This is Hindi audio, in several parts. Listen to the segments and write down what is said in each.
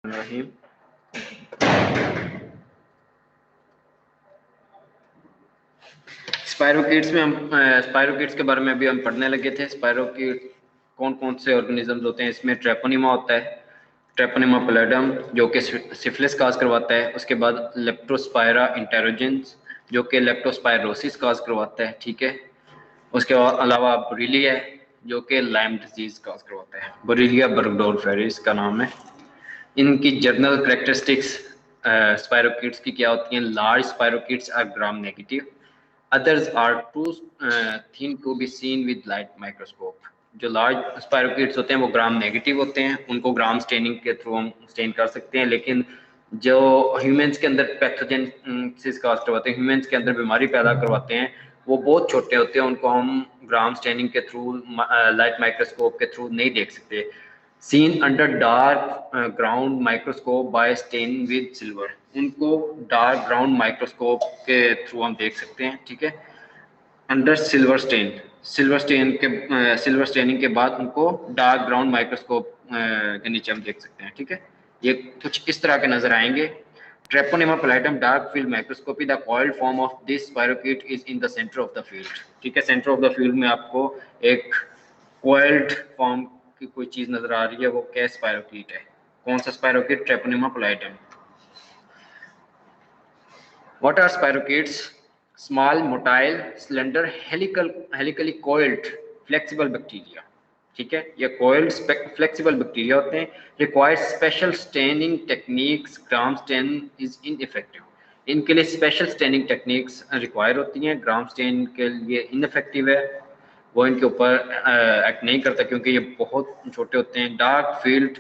रहीम। स्पायरोकीट्स में हम स्पायरोकीट्स के बारे में अभी हम पढ़ने लगे थे। स्पायरोकीट कौन कौन से ऑर्गेनिजम्स होते हैं। इसमें ट्रेपोनिमा होता है, ट्रेपोनिमा पैलेडम जो कि सिफिलिस काज करवाता है। उसके बाद लेप्टोस्पायरा इंटेरोजेंस जो कि लेप्टोस्पायरोसिस काज करवाता है, ठीक है। उसके अलावा बोरीलिया जो कि लाइम डिजीज काज करवाता है। बोरीलिया बर्गडोरफेरी इसका नाम है। इनकी जर्नल करेक्टरिस्टिक्स स्पायरोकीट्स की क्या होती हैं। Large spirochaetes are gram negative, others are too thin to be seen with light microscope. जो लार्ज स्पायरोकीट्स होते हैं वो ग्राम नेगेटिव होते हैं, उनको ग्राम स्टेनिंग के थ्रू हम स्टेन कर सकते हैं। लेकिन जो ह्यूमंस के अंदर पैथोजेनेसिस काज करवाते हैं, ह्यूमंस के अंदर बीमारी पैदा करवाते हैं, वो बहुत छोटे होते हैं, उनको हम ग्राम स्टेनिंग के थ्रू लाइट माइक्रोस्कोप के थ्रू नहीं देख सकते। Seen under dark ground microscope by stain with silver, उनको डार्क ग्राउंड माइक्रोस्कोप के थ्रू हम देख सकते हैं, ठीक है। अंडर सिल्वर स्टेनिंग के बाद उनको डार्क ग्राउंड माइक्रोस्कोप के नीचे हम देख सकते हैं, ठीक है। ये कुछ इस तरह के नजर आएंगे। Treponema pallidum dark field microscopy, the coiled form of this spirochaete is in the centre of the field, ठीक है। सेंटर ऑफ द फील्ड में आपको एक कॉइल्ड फॉर्म की कोई चीज नजर आ रही है, वो क्या स्पायरोकीट है। कौन सा स्पायरोकीट? Treponema पैलेडम। What are spirochetes? Small, motile, slender, helically coiled, flexible bacteria. ठीक है, ये coiled flexible bacteria होते हैं। Requires special staining techniques. Gram stain is ineffective. इनके लिए special staining techniques require होती हैं। Gram stain के लिए ineffective है, वो इनके ऊपर एक्ट नहीं करता क्योंकि ये बहुत छोटे होते हैं। डार्क फील्ड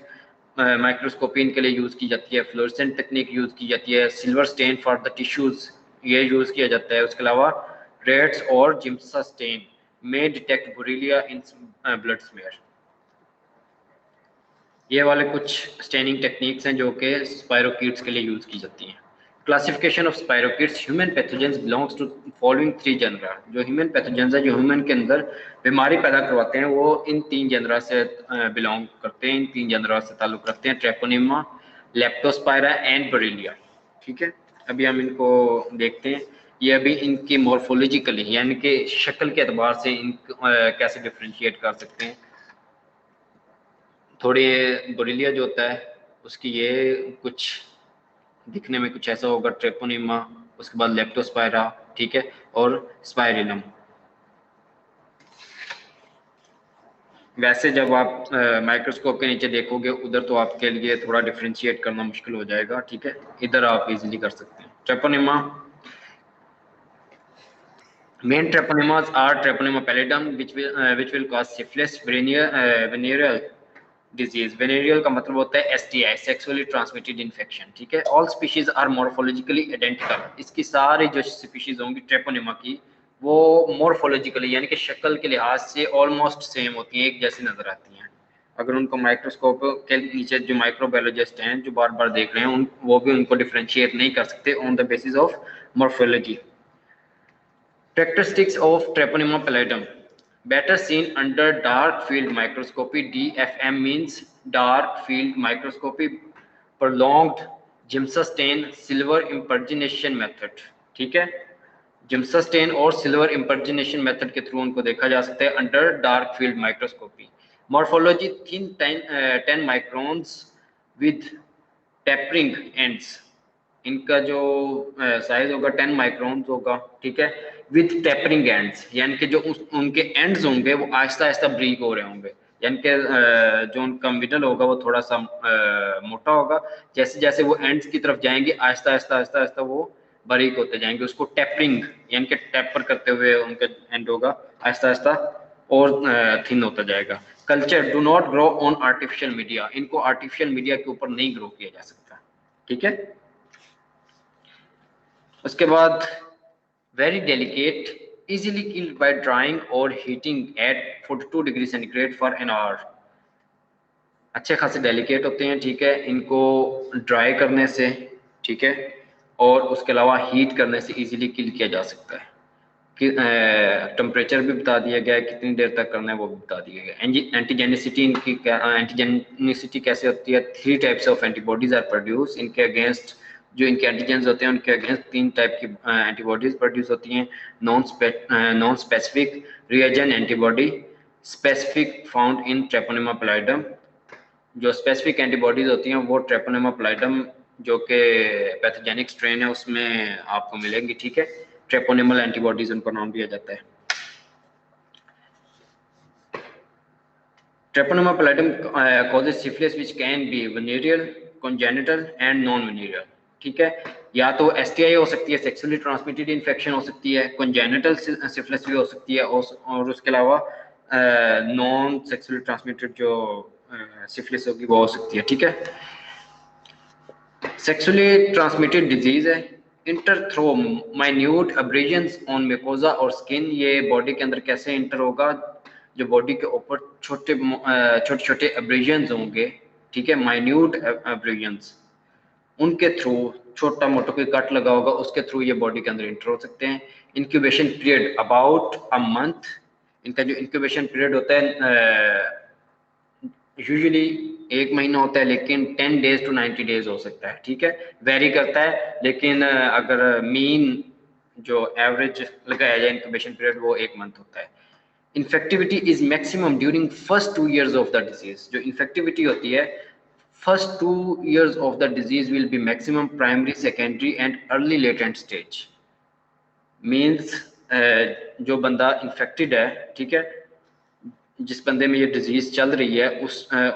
माइक्रोस्कोपी इनके लिए यूज़ की जाती है। फ्लोरेसेंट टेक्निक यूज़ की जाती है। Silver stand for the tissues ये यूज़ किया जाता है। उसके अलावा रेड्स और जिम्सा स्टेन में डिटेक्ट बोरीलिया इन ब्लड स्मेयर। ये वाले कुछ स्टेनिंग टेक्निक्स हैं जो कि स्पायरोकीट्स के लिए यूज़ की जाती हैं। Classification of spirochaetes, human pathogens belongs to following 3 genera. जो ह्यूमन पैथोजेंस है, जो ह्यूमन के अंदर बीमारी पैदा करवाते हैं, वो इन 3 जनरा से बिलोंग करते हैं, इन 3 जनरा से ताल्लुक रखते हैं। ट्रेपोनिमा, लेप्टोस्पायरा एंड बोरीलिया, ठीक है। अभी हम इनको देखते हैं। ये अभी इनकी मॉर्फोलॉजिकली यानी कि शक्ल के एतबार से इन कैसे डिफ्रेंशिएट कर सकते हैं। थोड़ी बोरीलिया जो होता है उसकी ये कुछ दिखने में कुछ ऐसा होगा, ट्रेपोनिमा, उसके बाद लेप्टोस्पायरा, ठीक है, और स्पायरिलम। वैसे जब आप माइक्रोस्कोप के नीचे देखोगे उधर तो आपके लिए थोड़ा डिफरेंशिएट करना मुश्किल हो जाएगा, ठीक है। इधर आप इजीली कर सकते हैं। Treponema, main treponemas are Treponema pallidum which will cause syphilis, venereal disease. Venereal का मतलब होता है STI, सेक्सुअली ट्रांसमिटेड इन्फेक्शन, ठीक है। All species are morphologically identical. इसकी सारी जो स्पीशीज होंगी ट्रेपोनिमा की, वो मॉर्फोलॉजिकली यानी कि शक्ल के लिहाज से ऑलमोस्ट सेम होती हैं, एक जैसी नजर आती हैं। अगर उनको माइक्रोस्कोप के नीचे जो माइक्रोबायोलॉजिस्ट हैं जो बार बार देख रहे हैं वो भी उनको डिफ्रेंशिएट नहीं कर सकते on the basis of morphology. Characteristics of Treponema pallidum. Better seen under dark field microscopy. DFM means dark field microscopy. Prolonged Giemsa stain, silver impregnation method, ठीक है। जिम्सा स्टेन और सिल्वर इम्पर्जिनेशन मेथड के थ्रू उनको देखा जा सकता है under dark field microscopy. Morphology thin 10 microns with tapering ends. इनका जो साइज होगा 10 माइक्रोन होगा, ठीक है, विथ टेपरिंग एंड्स, यानी कि जो उनके एंड्स होंगे वो आहिस्ता आहिस्ता ब्रीक हो रहे होंगे, यानी कि जो उनका मिडल होगा वो थोड़ा सा मोटा होगा। जैसे जैसे वो एंड्स की तरफ जाएंगे आहिस्ता आहिस्ता आहिस्ता आहिस्ता वो बारीक होते जाएंगे। उसको टेपरिंग यानी कि टेपर करते हुए उनका एंड होगा आहिस्ता आहिस्ता और थिन होता जाएगा। Culture do not grow on artificial media. इनको आर्टिफिशियल मीडिया के ऊपर नहीं ग्रो किया जा सकता, ठीक है। उसके बाद very delicate, easily killed by drying और heating at 42 degree centigrade for an hour. अच्छे खासे डेलिकेट होते हैं, ठीक है। इनको ड्राई करने से, ठीक है, और उसके अलावा हीट करने से इजीली किल किया जा सकता है। कि टेम्परेचर भी बता दिया गया है, कितनी देर तक करना है वो भी बता दिया गया है। एंटीजेनिसिटी इनकी एंटीजेनिसिटी कैसे होती है? 3 types of antibodies are produce इनके अगेंस्ट, जो इनके एंटीजेंस होते हैं उनके अगेंस्ट 3 टाइप की एंटीबॉडीज प्रोड्यूस होती हैं। Non specific reagent antibody, specific found in Treponema pallidum. जो स्पेसिफिक एंटीबॉडीज होती हैं वो ट्रेपोनेमा पैलिडम जो कि पैथोजेनिक स्ट्रेन है उसमें आपको मिलेंगी, ठीक है। ट्रेपोनेमल एंटीबॉडीज उनको नाम दिया जाता है। Treponema pallidum causes syphilis which can be venereal, congenital and non-venereal, ठीक है। या तो STI हो सकती है, सेक्सुअली ट्रांसमिटेड इन्फेक्शन हो सकती है, congenital syphilis भी हो सकती है, और उसके अलावा नॉन सेक्सुअली ट्रांसमिटेड जो सिफिलिस होगी वो हो सकती है, ठीक है। सेक्सुअली ट्रांसमिटेड डिजीज है, enter through minute abrasions on mucosa और स्किन। ये बॉडी के अंदर कैसे इंटर होगा? जो बॉडी के ऊपर छोटे छोटे अब्रेजन्स होंगे, ठीक है, माइन्यूट अब्रेजन्स, उनके थ्रू छोटा मोटा कोई कट लगा होगा उसके थ्रू ये बॉडी के अंदर इंटर हो सकते हैं। Incubation period about a month. इनका जो इंक्यूबेशन पीरियड होता है यूजुअली 1 महीना होता है, लेकिन 10 days to 90 days हो सकता है, ठीक है, वेरी करता है। लेकिन अगर मीन जो एवरेज लगाया जाए इंक्यूबेशन पीरियड वो 1 मंथ होता है। Infectivity is maximum during first 2 years of the disease. जो इन्फेक्टिविटी होती है first 2 years of the disease will be maximum primary, secondary and early latent stage. Means जो बंदा इन्फेक्टेड है, ठीक है, जिस बंदे में ये डिजीज चल रही है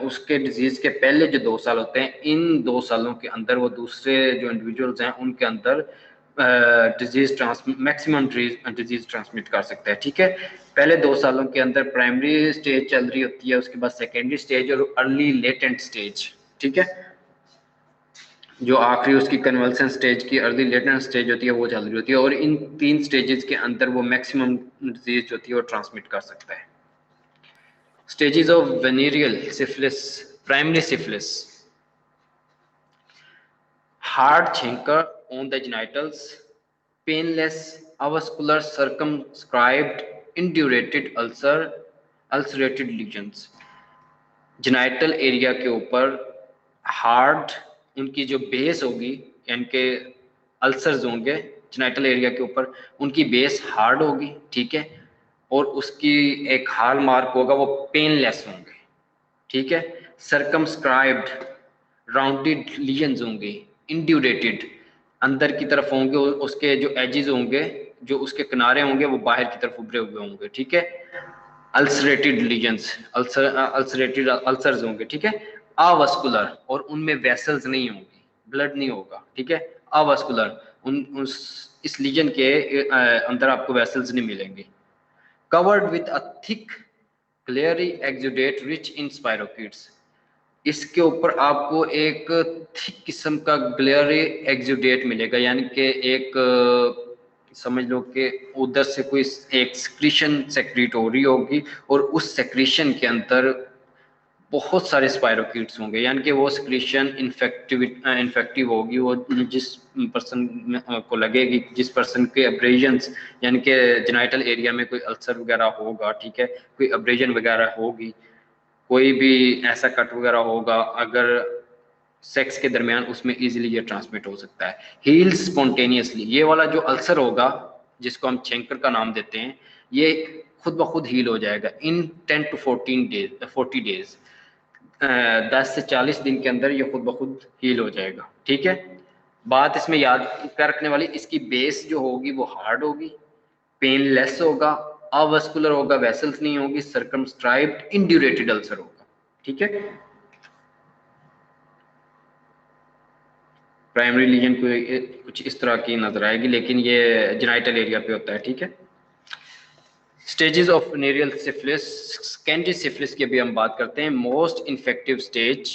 उसके डिजीज के पहले जो 2 साल होते हैं, इन 2 सालों के अंदर वो दूसरे जो इंडिविजुअल्स हैं उनके अंदर डिजीज मैक्सिमम डिजीज ट्रांसमिट कर सकता है, ठीक है। पहले 2 सालों के अंदर प्राइमरी स्टेज चल रही होती है, उसके बाद सेकेंडरी स्टेज और अर्ली लेटेंट स्टेज, ठीक है। जो आखिरी उसकी कन्वल्सन स्टेज की अर्ली लेटेंट स्टेज होती है वो चल रही होती है, और इन 3 स्टेजेस के अंदर वो मैक्सिमम डिजीज होती है वो ट्रांसमिट कर सकता है। Stages of venereal syphilis. Primary syphilis. Hard chancre on the genitals, painless, avascular, circumscribed, indurated ulcer, ulcerated lesions. Genital area के ऊपर हार्ड उनकी जो बेस होगी, यानी के अल्सर्स होंगे जेनाइटल एरिया के ऊपर, उनकी बेस हार्ड होगी, ठीक है, और उसकी एक हाल मार्क होगा वो पेनलेस होंगे, ठीक है। सर्कमस्क्राइब्ड राउंडेड लीजन्स होंगे, इंड्यूरेटेड अंदर की तरफ होंगे, उसके जो एजेस होंगे, जो उसके किनारे होंगे वो बाहर की तरफ उभरे हुए होंगे, ठीक है। अल्सरेटेड लीजन्स, अल्सरेटेड अल्सर्स होंगे, ठीक है। अवस्कुलर, और उनमें वेसल्स नहीं होंगी, ब्लड नहीं होगा, ठीक है। अवस्कुलर, इस लीजन के अंदर आपको वेसल्स नहीं मिलेंगे। Covered with a thick glairy exudate rich in spirochaetes. इसके ऊपर आपको एक थिक किस्म का ग्लेयरी एक्सुडेट मिलेगा, यानी कि एक समझ लो कि उधर से कोई एक सेक्रीशन सेक्रीट हो रही होगी, और उस सेक्रीशन के अंदर बहुत सारे स्पायरोकीट्स होंगे, यानी कि वो सेक्रीशन इन्फेक्टिव होगी। वो जिस पर्सन को लगेगी, जिस पर्सन के अब्रेजन्स, यानी कि जेनाइटल एरिया में कोई अल्सर वगैरह होगा, ठीक है, कोई अब्रेजन वगैरह होगी, कोई भी ऐसा कट वगैरह होगा, अगर सेक्स के दरमियान, उसमें इजीली ये ट्रांसमिट हो सकता है। हील स्पॉन्टेनियसली, ये वाला जो अल्सर होगा जिसको हम चेंकर का नाम देते हैं, ये खुद ब खुद हील हो जाएगा इन 10 to 40 डेज। 10 से 40 दिन के अंदर ये खुद ब खुद हील हो जाएगा, ठीक है। बात इसमें याद कर रखने वाली, इसकी बेस जो होगी वो हार्ड होगी, पेनलेस होगा, अवस्कुलर होगा, वेसल्स नहीं होगी, सर्कमस्क्राइब्ड इंड्यूरेटेड अल्सर होगा, ठीक है। प्राइमरी लीजन कुछ इस तरह की नजर आएगी, लेकिन ये जेनाइटल एरिया पे होता है, ठीक है। Stages of venereal syphilis, secondary syphilis की भी हम बात करते हैं। Most infective stage,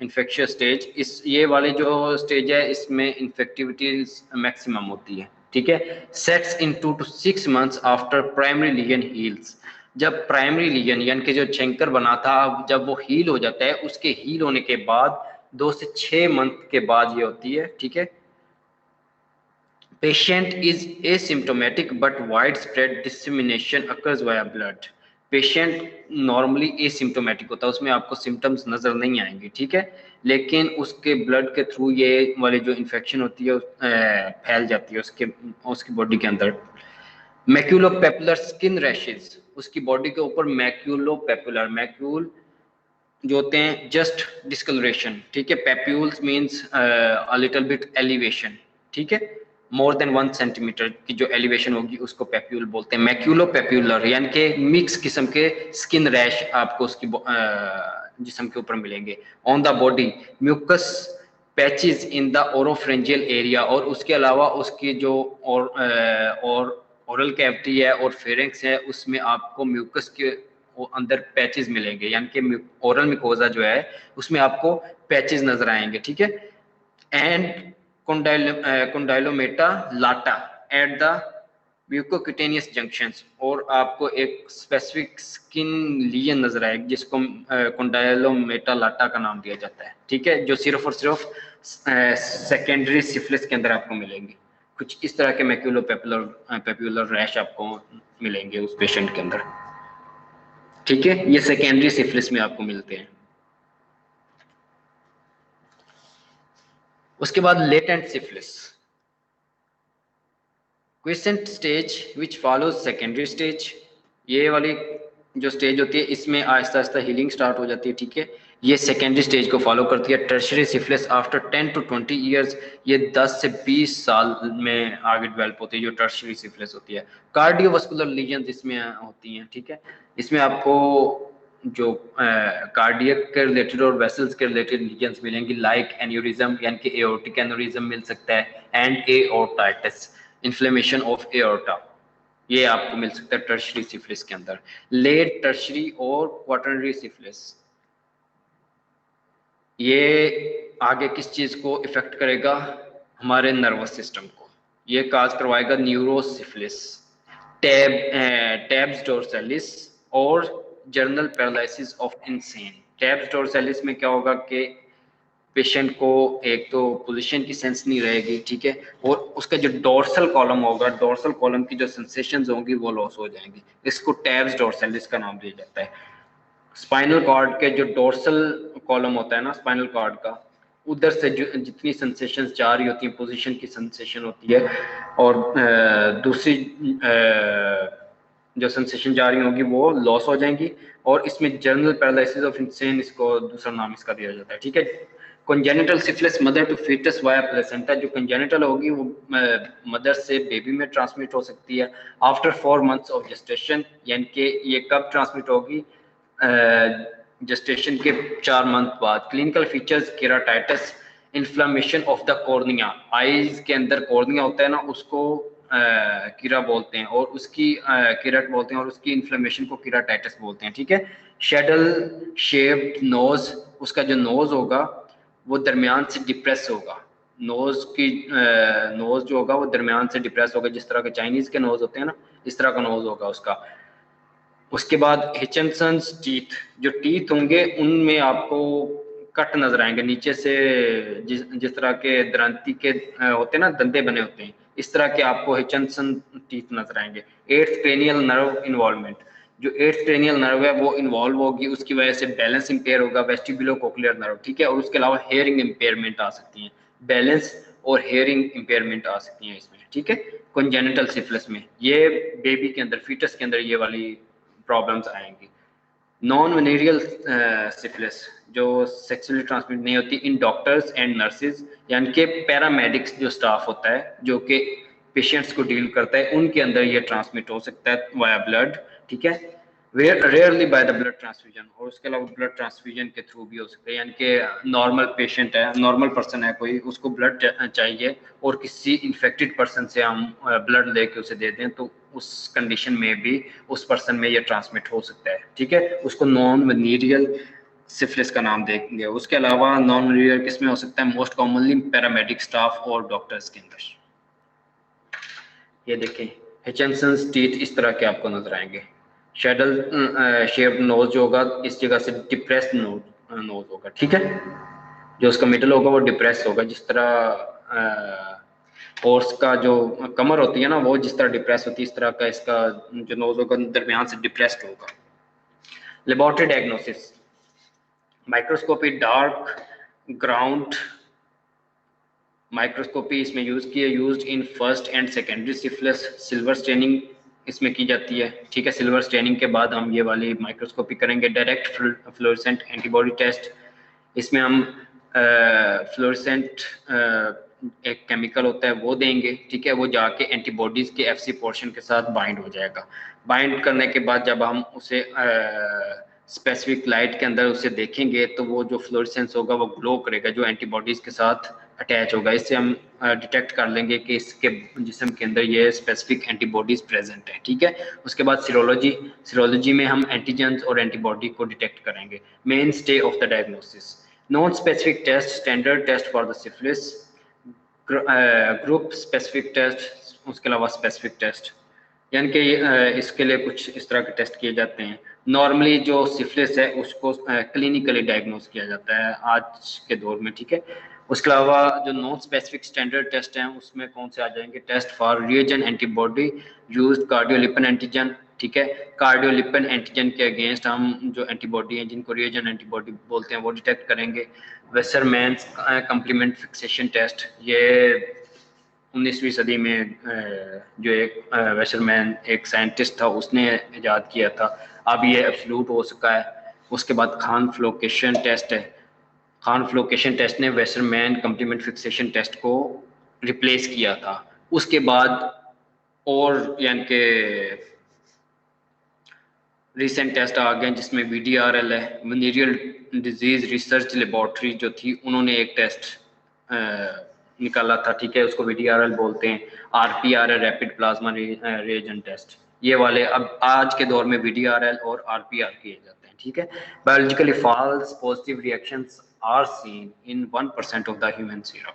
infectious stage, इस ये वाले जो स्टेज है इसमें इन्फेक्टिविटी मैक्सिमम होती है, ठीक है। Sets in 2 to 6 months after primary lesion heals. जब प्राइमरी लीजन यानी कि जो चेंकर बना था, जब वो हील हो जाता है, उसके हील होने के बाद 2 से 6 मंथ के बाद ये होती है, ठीक है। Patient is asymptomatic but widespread dissemination occurs via blood. Patient normally asymptomatic होता है, उसमें आपको सिम्टम्स नजर नहीं आएंगे, ठीक है, लेकिन उसके ब्लड के थ्रू ये वाली जो इन्फेक्शन होती है फैल जाती है उसकी बॉडी के अंदर। मैक्यूलोपेपुलर स्किन रैशेज, उसकी बॉडी के ऊपर मैक्यूलोपेपुलर, मैक्यूल जो होते हैं जस्ट डिस्कलरेशन, ठीक है, papules means a little bit elevation, ठीक है, मोर देन 1 सेंटीमीटर की जो एलिवेशन होगी उसको पेप्यूल बोलते हैं। मैक्यूलो पेप्यूलर यानी कि मिक्स किस्म के स्किन रैश आपको उसकी जिस्म के ऊपर मिलेंगे। On the body mucous patches in the oropharyngeal area, और उसके अलावा उसकी जो और ओरल कैविटी है और फेरिंक्स है उसमें आपको म्यूकस के अंदर पैचेस मिलेंगे, यानी कि ओरल मिकोजा जो है उसमें आपको पैचेस नजर आएंगे, ठीक है। And condylomata lata at the mucocutaneous junctions, और आपको एक स्पेसिफिक स्किन लीजन नजर आएगी जिसको कंडाइलोमेटा लाटा का नाम दिया जाता है, ठीक है, जो सिर्फ और सिर्फ सेकेंडरी सिफिलिस के अंदर आपको मिलेंगी। कुछ इस तरह के मैक्यूलोपेपुलर रैश आपको मिलेंगे उस पेशेंट के अंदर, ठीक है, ये सेकेंडरी सिफिलिस में आपको मिलते हैं। उसके बाद लेटेंट सिफिलिस, क्विसेंट स्टेज विच फॉलोज सेकेंडरी स्टेज, ये वाली जो स्टेज होती है इसमें आहिस्ता आहिस्ता हीलिंग स्टार्ट हो जाती है, ठीक है, ये सेकेंडरी स्टेज को फॉलो करती है। Tertiary syphilis after 10 to 20 years, ये 10 से 20 साल में आगे डेवलप होती है जो टर्शरी सिफिलिस होती है। कार्डियोवास्कुलर लीजन इसमें होती हैं, ठीक है, इसमें आपको जो कार्डियक के रिलेटेड और वेसल्स के रिलेटेड लीजन्स मिलेंगी, लाइक एन्यूरिज्म यानी कि एओर्टिक एन्यूरिज्म मिल सकता है, एंड एओर्टाइटिस इन्फ्लेमेशन ऑफ एओर्टा, ये आपको मिल सकता है टर्शरी सिफिलिस के अंदर। लेट टर्शरी और क्वाटरनरी सिफिलिस, ये आगे किस चीज को इफेक्ट करेगा, हमारे नर्वस सिस्टम को, ये काज करवाएगा न्यूरोसिफिलिस, टैब्स डोर्सालिस और journal paralysis of insane. Tabs डोर्सालिस में क्या होगा कि पेशेंट को एक तो पोजीशन की सेंस नहीं रहेगी, ठीक है, और उसका जो डोर्सल कॉलम होगा, डोर्सल कॉलम की जो सेंसेशंस होंगी वो लॉस हो जाएंगी, इसको टैब्स डोर्सालिस का नाम दिया जाता है। स्पाइनल कॉर्ड के जो डोर्सल कॉलम होता है ना स्पाइनल कॉर्ड का, उधर से जो जितनी सेंसेशंस जा रही होती है, पोजीशन की सेंसेशन होती है, और दूसरी जो सेंसेशन जा रही होगी वो लॉस हो जाएंगी, और इसमें जर्नल पैरालिसिस ऑफ इंसेन इसको दूसरा नाम इसका दिया जाता है, ठीक है। Congenital syphilis mother to foetus via placenta, जो कंजेनिटल होगी वो मदर से बेबी में ट्रांसमिट हो सकती है आफ्टर 4 months ऑफ जेस्टेशन, यानी कि ये कब ट्रांसमिट होगी, जेस्टेशन के 4 month बाद। Clinical features keratitis, inflammation of the cornea, eyes के अंदर कॉर्निया होता है ना उसको कीरा बोलते हैं, और उसकी कीरट बोलते हैं, और उसकी इन्फ्लेमेशन को कीराटाइटिस बोलते हैं, ठीक है। शेडल शेप्ड नोज, उसका जो नोज होगा वो दरमियान से डिप्रेस होगा, नोज जो होगा वो दरमियान से डिप्रेस होगा, जिस तरह के चाइनीज के नोज होते हैं ना इस तरह का नोज होगा उसका। उसके बाद हिचनसन्स टीथ, जो टीथ होंगे उनमें आपको कट नजर आएंगे नीचे से, जिस तरह के दंती के होते हैं ना दंते बने होते हैं, इस तरह के आपको हिचनसन टीथ नजर आएंगे। एट्थ क्रेनियल नर्व इन्वॉल्वमेंट, जो एट्थ क्रेनियल नर्व है वो इन्वॉल्व होगी, उसकी वजह से बैलेंस इंपेयर होगा, वेस्टिबुलो कोक्लियर नर्व, ठीक है, और उसके अलावा हेयरिंग इंपेयरमेंट आ सकती है, बैलेंस और हेयरिंग इंपेयरमेंट आ सकती है इसमें, ठीक है। कंजेनिटल सिफिलिस में ये बेबी के अंदर, फीटस के अंदर ये वाली प्रॉब्लम्स आएंगी। नॉन वेनेरियल सिफिलिस जो सेक्सुअली ट्रांसमिट नहीं होती इन डॉक्टर्स एंड नर्सेज, यानी कि पैरामेडिक्स जो स्टाफ होता है जो कि पेशेंट्स को डील करता है उनके अंदर ये ट्रांसमिट हो सकता है वाया ब्लड, ठीक है, rarely by the blood transfusion, और उसके अलावा ब्लड ट्रांसफ्यूजन के थ्रू भी हो सकता है, यानी कि नॉर्मल पेशेंट है, नॉर्मल पर्सन है कोई, उसको ब्लड चाहिए और किसी इन्फेक्टेड पर्सन से हम ब्लड लेके उसे दे दें तो उस कंडीशन में भी उस पर्सन में ये ट्रांसमिट हो सकता है, ठीक है, उसको नॉन वेनेरियल सिफिलिस का नाम देंगे। उसके अलावा नॉन वेनेरियल किसमें हो सकता है, मोस्ट कॉमनली पैरामेडिक स्टाफ और डॉक्टर्स के अंदर। ये देखें हिचनसन्स टीथ इस तरह के आपको नजर आएंगे, शेडल शेप्ड नोज जो होगा इस जगह से डिप्रेस्ड नोज होगा, ठीक है, जो उसका मिडल होगा वो डिप्रेस होगा, जिस तरह और उसका जो कमर होती है ना वो जिस तरह डिप्रेस होती है इस तरह का इसका जो नोज होगा दरमियान से डिप्रेस्ड होगा। Laboratory diagnosis, microscopy dark ground microscopy इसमें यूज की है, used in first and secondary syphilis. Silver staining इसमें की जाती है, ठीक है। सिल्वर स्टेनिंग के बाद हम ये वाली माइक्रोस्कोपी करेंगे। डायरेक्ट फ्लोरेसेंट एंटीबॉडी टेस्ट, इसमें हम फ्लोरेसेंट एक केमिकल होता है वो देंगे, ठीक है। वो जाके एंटीबॉडीज के एफसी पोर्शन के साथ बाइंड हो जाएगा। बाइंड करने के बाद जब हम उसे स्पेसिफिक लाइट के अंदर उसे देखेंगे तो वो जो फ्लोरेसेंस होगा वो ग्लो करेगा जो एंटीबॉडीज के साथ अटैच होगा। इससे हम डिटेक्ट कर लेंगे कि इसके जिस्म के अंदर ये स्पेसिफिक एंटीबॉडीज प्रेजेंट है, ठीक है। उसके बाद सीरोलॉजी, सीरोलॉजी में हम एंटीजेंस और एंटीबॉडी को डिटेक्ट करेंगे। Main stay of the diagnosis, non specific test, standard test for the syphilis, group specific test, उसके अलावा स्पेसिफिक टेस्ट, यानी कि इसके लिए कुछ इस तरह के टेस्ट किए जाते हैं। नॉर्मली जो सिफिलिस है उसको क्लिनिकली डायग्नोस किया जाता है आज के दौर में, ठीक है। उसके अलावा जो नॉन स्पेसिफिक स्टैंडर्ड टेस्ट हैं उसमें कौन से आ जाएंगे? Test for reagent antibody used cardiolipin antigen, ठीक है। कार्डियोलिपिन एंटीजन के अगेंस्ट हम जो एंटीबॉडी हैं जिनको रिएजेंट एंटीबॉडी बोलते हैं वो डिटेक्ट करेंगे। वेसरमैन्स कंप्लीमेंट फिक्सेशन टेस्ट, ये 19वीं सदी में जो एक वेसरमैन एक साइंटिस्ट था उसने इजाद किया था, अब ये एब्सोल्यूट हो सका है। उसके बाद खान फ्लोकेशन टेस्ट है, खान फ्लोकेशन टेस्ट ने वेसरमैन कंप्लीमेंट फिक्सेशन टेस्ट को रिप्लेस किया था। उसके बाद और यानी कि रिसेंट टेस्ट आ गए जिसमें VDRL है, वेनेरियल डिजीज रिसर्च लेबोरेटरी जो थी उन्होंने एक टेस्ट निकाला था, ठीक है। उसको VDRL बोलते हैं। RPR है, रैपिड प्लाज्मा रिएजेंट टेस्ट। ये वाले अब आज के दौर में VDRL और RPR किए जाते हैं, ठीक है। Biologically false positive reactions are seen in 1% of the human serum,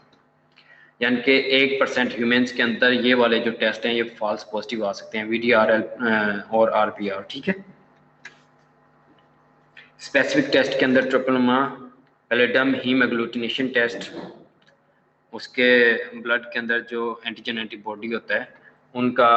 यानी कि 1% ह्यूमंस के अंदर ये वाले जो टेस्ट हैं ये फॉल्स पॉजिटिव आ सकते हैं, VDRL और RPR, ठीक है। स्पेसिफिक टेस्ट के अंदर ट्रिपलमा पैलेडम हीम एग्लूटिनेशन टेस्ट, उसके ब्लड के अंदर जो एंटीजन एंटीबॉडी होता है उनका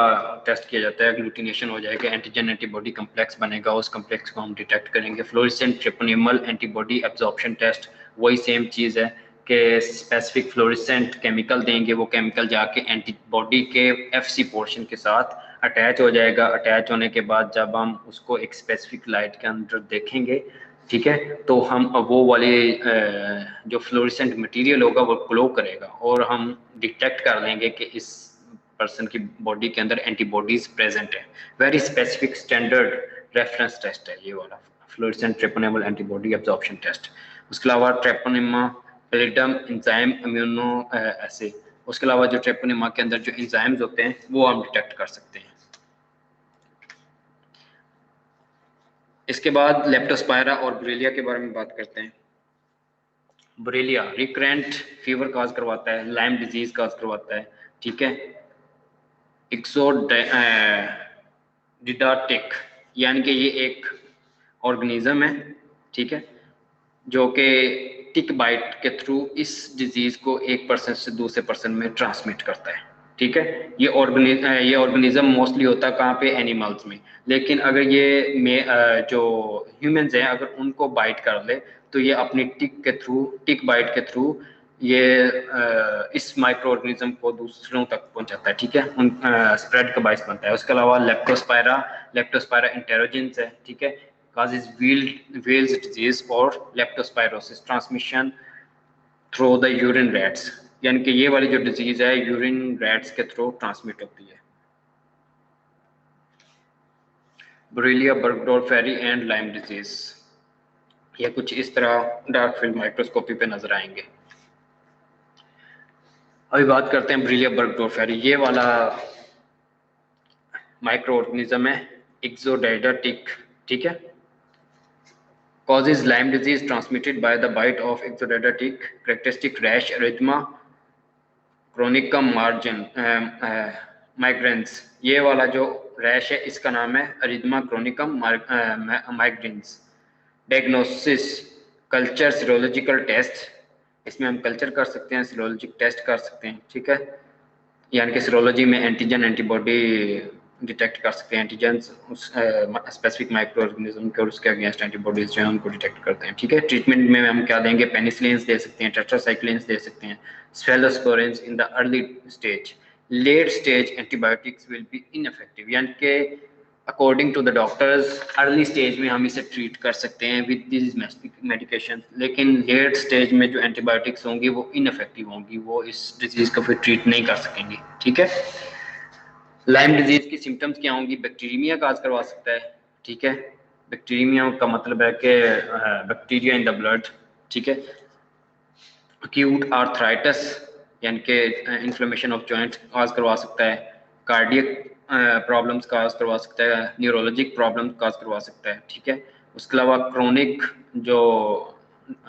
टेस्ट किया जाता है। एग्लूटिनेशन हो जाएगा, एंटीजन एंटीबॉडी कम्प्लेक्स बनेगा, उस कम्प्लेक्स को हम डिटेक्ट करेंगे। Fluorescent treponemal antibody absorption test, वही सेम चीज़ है कि स्पेसिफिक फ्लोरेसेंट केमिकल देंगे, वो केमिकल जाके एंटीबॉडी के एफसी पोर्शन के साथ अटैच हो जाएगा। अटैच होने के बाद जब हम उसको एक स्पेसिफिक लाइट के अंदर देखेंगे, ठीक है, तो हम वो वाले जो फ्लोरेसेंट मटेरियल होगा वो ग्लो करेगा और हम डिटेक्ट कर लेंगे कि इस पर्सन की बॉडी के अंदर एंटीबॉडीज प्रेजेंट है। Very specific standard reference test है ये वाला fluorescent treponemal antibody absorption test. उसके अलावा Treponema pallidum enzyme immunoassay, उसके अलावा जो ट्रेपोनिमा के अंदर जो एंजाइम्स होते हैं वो हम डिटेक्ट कर सकते हैं। इसके बाद लेप्टोस्पायरा और ब्रेलिया के बारे में बात करते हैं। ब्रेलिया रिकरेंट फीवर काज करवाता है, लाइम डिजीज काज करवाता है, ठीक है। एक्सोडिडाटिक यानी कि ये एक ऑर्गेनिज्म है, ठीक है, जो कि टिक बाइट के थ्रू इस डिजीज को एक पर्सन से दूसरे पर्सन में ट्रांसमिट करता है, ठीक है। ये ऑर्गेनिज्म मोस्टली होता है कहाँ पे? एनिमल्स में। लेकिन अगर ये जो ह्यूमंस हैं अगर उनको बाइट कर ले तो ये अपनी टिक बाइट के थ्रू ये इस माइक्रो ऑर्गेनिज्म को दूसरों तक पहुंचाता है, ठीक है। स्प्रेड का बाइस बनता है। उसके अलावा लेप्टोस्पायरा इंटेरोजेंस है, ठीक है, causes Weil's disease और leptospirosis transmission through the urine rats, यानी कि ये वाली जो डिजीज है यूरिन रैट्स के थ्रू ट्रांसमिट होती है। Borrelia burgdorferi and Lyme disease, ये कुछ इस तरह डार्क फील्ड माइक्रोस्कोपी पे नजर आएंगे। अभी बात करते हैं Borrelia burgdorferi, ये वाला माइक्रो ऑर्गेनिज्म है एक्सोडाइडाटिक, ठीक है। Causes Lyme disease transmitted by the bite of Ixodes characteristic rash erythema chronicum migrans, ये वाला जो रैश है इसका नाम है erythema chronicum migrans। Diagnosis culture serological test, इसमें हम कल्चर कर सकते हैं, सीरोलॉजिक टेस्ट कर सकते हैं, ठीक है। यानी कि सीरोलॉजी में एंटीजन एंटीबॉडी डिटेक्ट कर सकते हैं, एंटीजन उस स्पेसिफिक माइक्रो ऑर्गेनिज्म के और उसके अगेंस्ट एंटीबॉडीज जो है उनको डिटेक्ट करते हैं। ठीक है, ट्रीटमेंट में हम क्या देंगे, पेनिसिलिन्स दे सकते हैं, टेट्रासाइक्लिन्स दे सकते हैं, cephalosporins in the early stage. Late stage antibiotics will be ineffective, यानी कि according to the doctors early stage में हम इसे ट्रीट कर सकते हैं विद दिस मेडिकेशन, लेकिन लेट स्टेज में जो एंटीबायोटिक्स होंगी वो इनइफेक्टिव होंगी, वो इस डिजीज को फिर ट्रीट नहीं कर सकेंगी। ठीक है, लाइम डिजीज की सिम्टम्स क्या होंगी, बैक्टीरिया काज करवा सकता है। ठीक है, बैक्टीरिया का मतलब है कि बैक्टीरिया इन द ब्लड। ठीक है, अक्यूट आर्थराइटिस यानी कि इन्फ्लेमेशन ऑफ जॉइंट काज करवा सकता है, कार्डियक प्रॉब्लम्स काज करवा सकता है, न्यूरोलॉजिक प्रॉब्लम्स काज करवा सकता है। ठीक है, उसके अलावा क्रोनिक जो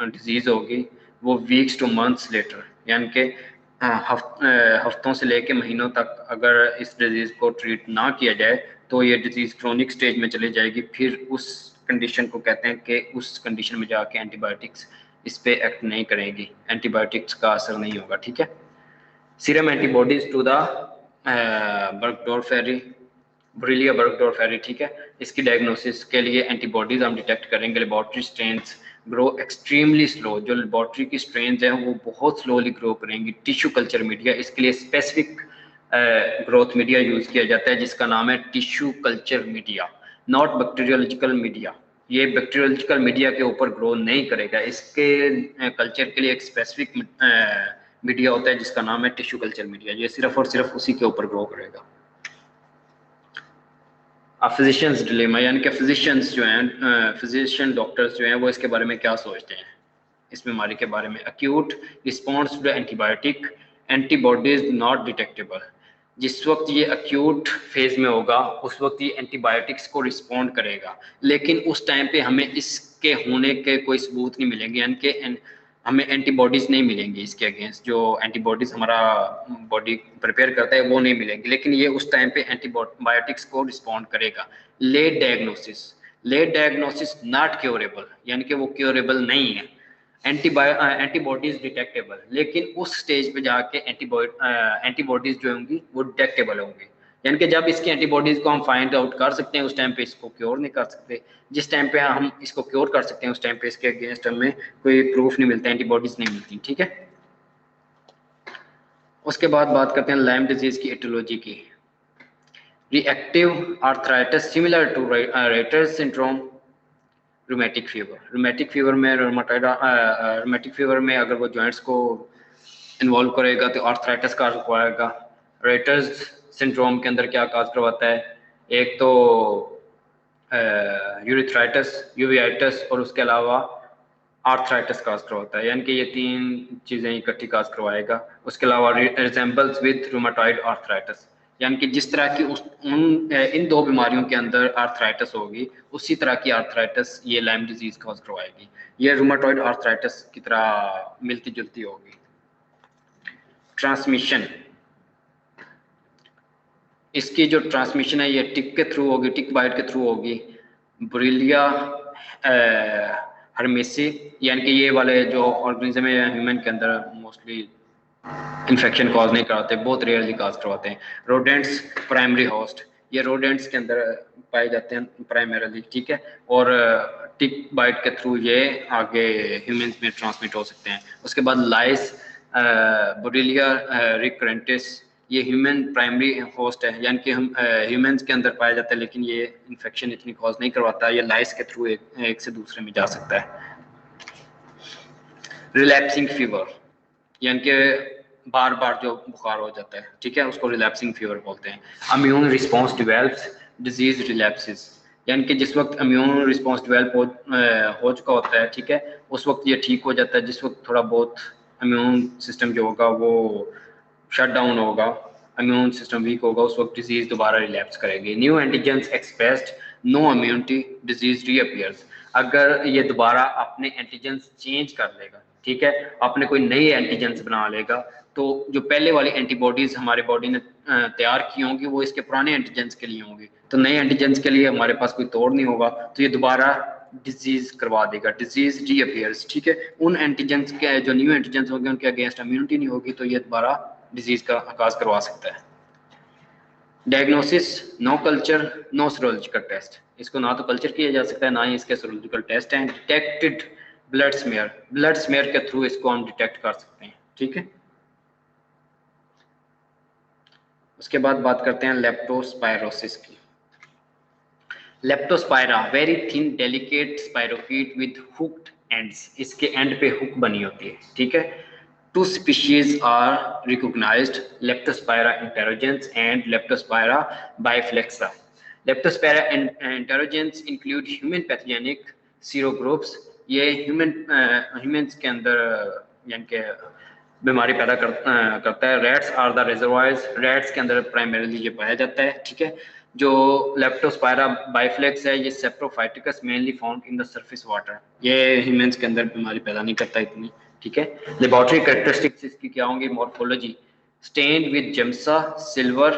डिजीज होगी वो वीक्स टू मंथ्स लेटर, यानी कि हफ्तों से लेके महीनों तक अगर इस डिजीज को ट्रीट ना किया जाए तो ये डिजीज क्रोनिक स्टेज में चली जाएगी, फिर उस कंडीशन को कहते हैं कि उस कंडीशन में जाके एंटीबायोटिक्स इस पे एक्ट नहीं करेंगी, एंटीबायोटिक्स का असर नहीं होगा। ठीक है, सीरम एंटीबॉडीज टू द बर्गडोर्फेरी, बुरीलिया बर्गडोर्फेरी। ठीक है, इसकी डायग्नोसिस के लिए एंटीबॉडीज हम डिटेक्ट करेंगे। Laboratory strains grow extremely slow, जो लेबोरेटरी की स्ट्रेन्स हैं वो बहुत स्लोली ग्रो करेंगी। टिश्यू कल्चर मीडिया, इसके लिए स्पेसिफिक ग्रोथ मीडिया यूज किया जाता है जिसका नाम है tissue culture media, not bacteriological media. ये बैक्टीरियोलॉजिकल मीडिया के ऊपर ग्रो नहीं करेगा, इसके कल्चर के लिए एक स्पेसिफिक मीडिया होता है जिसका नाम है टिश्यू कल्चर मीडिया, ये सिर्फ और सिर्फ उसी के ऊपर ग्रो करेगा। फिजिशियंस डिलेमा, यानी कि फिजिशियंस जो हैं, फिजिशियन डॉक्टर्स जो हैं वो इसके बारे में क्या सोचते हैं इस बीमारी के बारे में। Acute response to the antibiotic, antibodies not detectable. जिस वक्त ये अक्यूट फेज में होगा उस वक्त ये एंटीबायोटिक्स को रिस्पॉन्ड करेगा, लेकिन उस टाइम पे हमें इसके होने के कोई सबूत नहीं मिलेंगे, यानी कि हमें एंटीबॉडीज नहीं मिलेंगी इसके अगेंस्ट, जो एंटीबॉडीज हमारा बॉडी प्रिपेयर करता है वो नहीं मिलेंगी, लेकिन ये उस टाइम पे एंटीबायोटिक्स को रिस्पॉन्ड करेगा। Late diagnosis, late diagnosis not curable, यानी कि वो क्योरेबल नहीं है। एंटीबॉडीज डिटेक्टेबल, लेकिन उस स्टेज पे जाके एंटीबॉडीज जो होंगी वो डिटेक्टेबल होंगी, यानी कि जब इसकी एंटीबॉडीज को हम फाइंड आउट कर सकते हैं उस टाइम पे इसको क्योर नहीं कर सकते। जिस टाइम पे हम इसको क्योर कर सकते हैं उस टाइम पे इसके अगेंस्ट हमें कोई प्रूफ नहीं मिलता, एंटीबॉडीज नहीं मिलती। ठीक है, उसके बाद बात करते हैं लाइम डिजीज की एटियोलॉजी की। Reactive arthritis similar to Reiter's syndrome, rheumatic fever. Rheumatic fever में रूमेटिक फीवर में अगर वो जॉइंट्स को इन्वॉल्व करेगा तो आर्थराइटिस काज करवाएगा। राइटर्स सिंड्रोम के अंदर क्या काज करवाता है, एक तो यूरिथ्राइटिस, यूवियाइटिस और उसके अलावा आर्थराइटिस काज करवाता है, यानी कि ये तीन चीज़ें इकट्ठी काज करवाएगा। उसके अलावा रिजेंबल्स विद रूमेटॉइड आर्थराइटिस, यानी कि जिस तरह की इन दो बीमारियों के अंदर आर्थराइटिस होगी उसी तरह की आर्थराइटिस ये लाइम डिजीज काज करवाएगी, ये रूमेटॉइड आर्थराइटिस की तरह मिलती जुलती होगी। ट्रांसमिशन, इसकी जो ट्रांसमिशन है ये टिक के थ्रू होगी, टिक बाइट के थ्रू होगी। बुरीलिया हर्मेसी, यानी कि ये वाले जो ऑर्गेनिज्म है ह्यूमन के अंदर मोस्टली इन्फेक्शन कॉज नहीं कराते, बहुत रेयरली कॉज करवाते हैं। रोडेंट्स प्राइमरी होस्ट, ये रोडेंट्स के अंदर पाए जाते हैं प्राइमरीली। ठीक है, और टिक बाइट के थ्रू ये आगे ह्यूमंस में ट्रांसमिट हो सकते हैं। उसके बाद लाइस बुरीलिया रिकरेंटिस, ये ह्यूमन प्राइमरी होस्ट है, यानी कि हम ह्यूमंस के अंदर पाया जाता है लेकिन ये इन्फेक्शन इतनी कॉज नहीं करवाता, ये लाइस के थ्रू एक से दूसरे में जा सकता है। रिलैप्सिंग फीवर, यानी कि बार बार जो बुखार हो जाता है, ठीक है, उसको रिलैप्सिंग फीवर बोलते हैं। इम्यून रिस्पॉन्स डिवेल्प्स, डिजीज रिलैप्सिस, यानी कि जिस वक्त इम्यून रिस्पॉन्स डिवेल्प हो चुका होता है, ठीक है, उस वक्त ये ठीक हो जाता है। जिस वक्त थोड़ा बहुत इम्यून सिस्टम जो होगा वो शट डाउन होगा, इम्यून सिस्टम वीक होगा, उस वक्त डिजीज दोबारा रिलैप्स करेगी। New antigens expressed, no immunity, disease reappears. अगर ये दोबारा अपने एंटीजेंस चेंज कर लेगा, ठीक है, आपने कोई नई एंटीजेंस बना लेगा, तो जो पहले वाली एंटीबॉडीज हमारे बॉडी ने तैयार की होंगी वो इसके पुराने एंटीजेंस के लिए होंगी, तो नए एंटीजेंस के लिए हमारे पास कोई तोड़ नहीं होगा, तो ये दोबारा डिजीज करवा देगा, डिजीज रीअपीयर्स। ठीक है, उन एंटीजेंस के जो न्यू एंटीजेंस होंगे उनके अगेंस्ट इम्यूनिटी नहीं होगी, तो ये दोबारा डिजीज का आगाज करवा सकता है। Diagnosis, no culture no serological test, इसको ना तो कल्चर किया जा सकता है ना ही इसके सीरोलॉजिकल टेस्ट हैं। डिटेक्टेड ब्लड स्मेयर के थ्रू इसको हम डिटेक्ट कर सकते हैं, ठीक है। उसके बाद बात करते हैं लेप्टोस्पायरोसिस की। Leptospira very thin delicate spirochaete with hooked ends, इसके एंड पे हुक बनी होती है, ठीक है। Two species are recognized, Leptospira interrogens and Leptospira biflexa. Leptospira interrogens include human pathogenic serogroups, ये humans के अंदर यानी कि बीमारी पैदा करता है। Rats are the reservoirs, rats के अंदर प्राइमरीली ये पाया जाता है, ठीक है। जो लेप्टोस्पायरा बाइफ्लेक्स है ये saprophyticus mainly found in the surface water, ये ह्यूमंस के अंदर बीमारी पैदा नहीं करता इतनी, ठीक है। लेबोरेटरी कैरेक्टरिस्टिक्स इसकी क्या होंगी? Morphology, stained with Giemsa silver,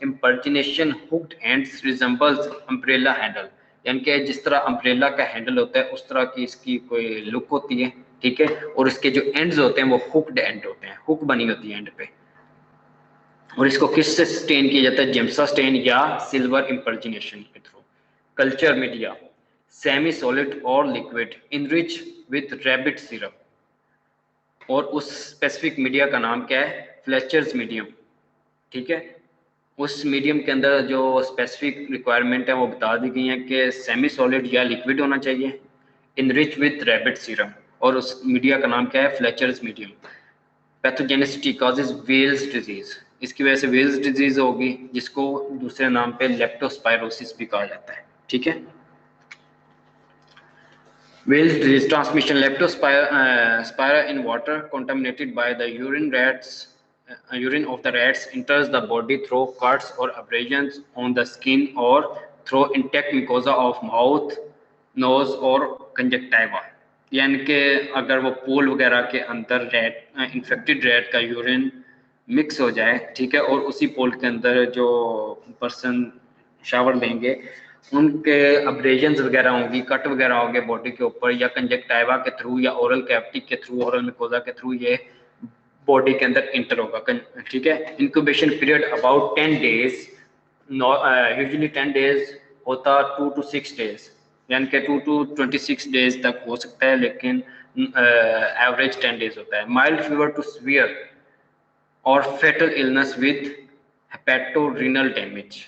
impregnation, hooked ends, resembles umbrella handle, यानी कि जिस तरह अम्ब्रेला का हैंडल होता है उस तरह की इसकी कोई लुक होती है, ठीक है। और इसके जो एंड्स होते हैं वो हुक्ड एंड होते हैं, हुक बनी होती है एंड पे। और इसको किससे स्टेन किया जाता है? जिम्सा स्टेन या सिल्वर इम्पर्जिनेशन के through. Culture media, semi solid और liquid, enrich with rabbit syrup, और उस स्पेसिफिक मीडिया का नाम क्या है? फ्लेचर्स मीडियम, ठीक है। उस मीडियम के अंदर जो स्पेसिफिक रिक्वायरमेंट है वो बता दी गई है कि सेमी सॉलिड या लिक्विड होना चाहिए, इनरिच विद रैबिट सीरम, और उस मीडिया का नाम क्या है? Fletcher's medium. Pathogenicity causes Weil's disease, इसकी वजह से वेल्स डिजीज होगी जिसको दूसरे नाम पे लेप्टोस्पायरोसिस भी कहा जाता है, ठीक है। Wales disease transmission, leptospira in water contaminated by the urine of the rats enters the body through cuts or abrasions on the skin or through intact mucosa of mouth, nose or conjunctiva। यानी कि अगर वो पूल वगैरह के अंदर इन्फेक्टेड रैट का यूरिन मिक्स हो जाए, ठीक है, और उसी पोल के अंदर जो पर्सन शावर लेंगे उनके अब्रेजन्स वगैरह होंगी, कट वगैरह होंगे बॉडी के ऊपर, या कंजक्टाइवा के थ्रू या ओरल कैविटी के थ्रू, ओरल मिकोजा के थ्रू ये बॉडी के अंदर इंटर होगा, ठीक है। Incubation period about 10 days, usually 10 days होता 2 to 6 डेज, यानी कि 2 to 26 डेज तक हो सकता है, लेकिन एवरेज 10 डेज होता है। माइल्ड फीवर टू सीवियर और फेटल इलनेस विद हेपेटोरीनल डैमेज,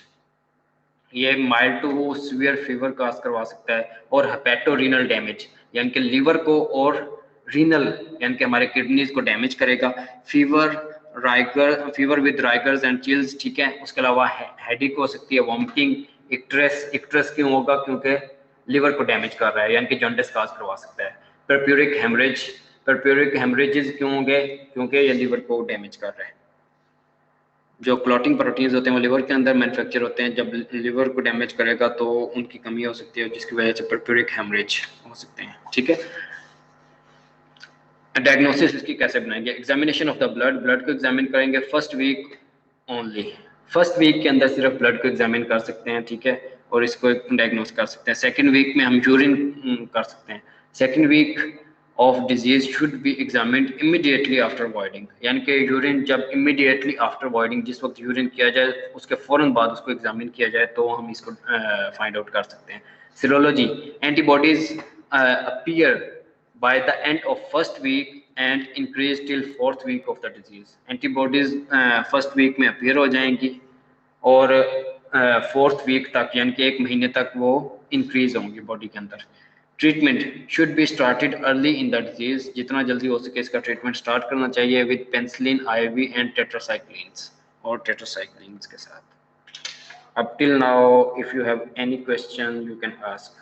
ये माइल्ड टू सीवियर फीवर काज करवा सकता है, और हेपेटोरीनल डैमेज यानी कि लीवर को और रीनल यानी कि हमारे किडनीज को डैमेज करेगा। Fever with rigors and chills, ठीक है। उसके अलावा हेडेक हो सकती है, वॉमिटिंग, इक्ट्रेस क्यों होगा? क्योंकि लीवर को डैमेज कर रहा है, यानी कि जॉन्डिस काज करवा सकता है। परप्यूरिक हेमरेजेस क्यों होंगे? क्योंकि ये लीवर को डैमेज कर रहा है। जो क्लॉटिंग प्रोटीन्स होते हैं वो लिवर के अंदर मैन्युफैक्चर होते हैं, जब लिवर को डैमेज करेगा तो उनकी कमी हो सकती है, जिसकी वजह से परप्यूरिक हेमरेज हो सकते हैं, ठीक है। डायग्नोसिस इसकी कैसे बनाएंगे? एग्जामिनेशन ऑफ द ब्लड को एग्जामिन करेंगे first week only, first week के अंदर सिर्फ ब्लड को एग्जामिन कर सकते हैं, ठीक है, और इसको डायग्नोस कर सकते हैं। सेकेंड वीक में हम यूरिन कर सकते हैं। Second week of disease should be examined immediately after voiding, यानी कि यूरिन जब इमीडिएटली आफ्टर वॉइडिंग, जिस वक्त यूरिन किया जाए उसके फौरन बाद उसको एग्जामिन किया जाए तो हम इसको फाइंड आउट कर सकते हैं। Serology, antibodies appear by the end of first week and increase till fourth week of the disease। Antibodies first week में अपीयर हो जाएंगी और फोर्थ वीक तक यानी कि 1 महीने तक वो इंक्रीज होंगी बॉडी के अंदर। Treatment should be started early in the disease, जितना जल्दी हो सके इसका ट्रीटमेंट स्टार्ट करना चाहिए with penicillin, IV and tetracyclines के साथ। Up till now, if you have any question, you can ask.